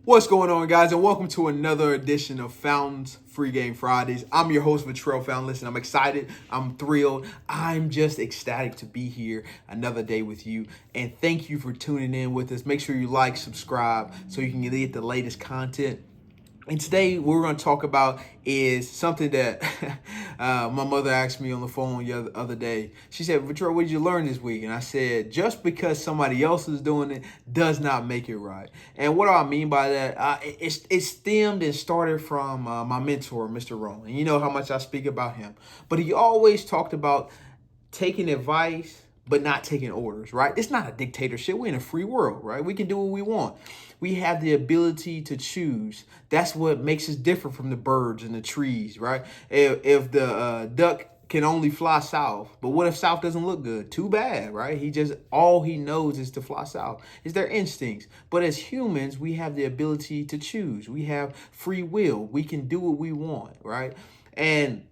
What's going on, guys, and welcome to another edition of Fountains Free Game Fridays. I'm your host, Latrell Fountain. Listen, I'm excited. I'm thrilled. I'm just ecstatic to be here another day with you. And thank you for tuning in with us. Make sure you like, subscribe, so you can get the latest content. And today, what we're going to talk about is something that my mother asked me on the phone the other day. She said, "Victoria, what did you learn this week?" And I said, just because somebody else is doing it does not make it right. And what do I mean by that? It stemmed and started from my mentor, Mr. Rowan. And you know how much I speak about him. But he always talked about taking advice but not taking orders, right? It's not a dictatorship. We're in a free world, right? We can do what we want. We have the ability to choose. That's what makes us different from the birds and the trees, right? If the duck can only fly south, but what if south doesn't look good? Too bad, right? All he knows is to fly south. It's their instincts. But as humans, we have the ability to choose. We have free will. We can do what we want, right? And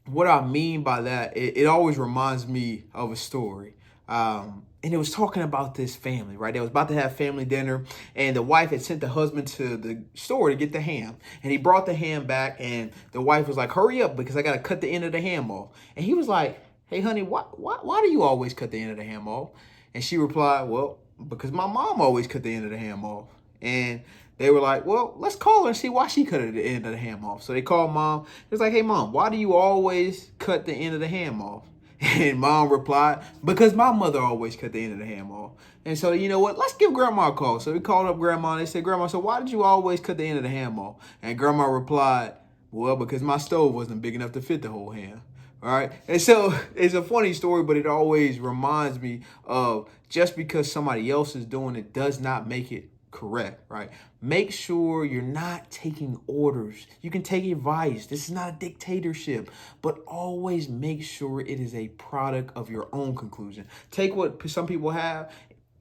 what I mean by that, it always reminds me of a story. And it was talking about this family, right? They was about to have family dinner, and the wife had sent the husband to the store to get the ham. And he brought the ham back, and the wife was like, "Hurry up, because I got to cut the end of the ham off." And he was like, "Hey, honey, why do you always cut the end of the ham off?" And she replied, "Well, because my mom always cut the end of the ham off." And they were like, "Well, let's call her and see why she cut the end of the ham off." So they called mom. It was like, "Hey, mom, why do you always cut the end of the ham off?" And mom replied, "Because my mother always cut the end of the ham off." And so, you know what? Let's give grandma a call. So we called up grandma and they said, "Grandma, so why did you always cut the end of the ham off?" And grandma replied, "Well, because my stove wasn't big enough to fit the whole ham." All right. And so it's a funny story, but it always reminds me of just because somebody else is doing it does not make it correct, right? Make sure you're not taking orders. You can take advice. This is not a dictatorship, but always make sure it is a product of your own conclusion. Take what some people have,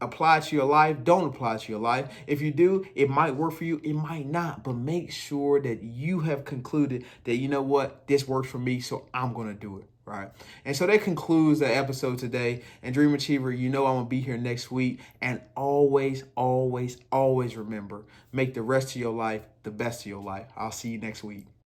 apply it to your life. Don't apply it to your life. If you do, it might work for you. It might not, but make sure that you have concluded that, you know what, this works for me, so I'm going to do it. Right. And so that concludes the episode today. And Dream Achiever, you know I'm going to be here next week. And always, always, always remember, make the rest of your life the best of your life. I'll see you next week.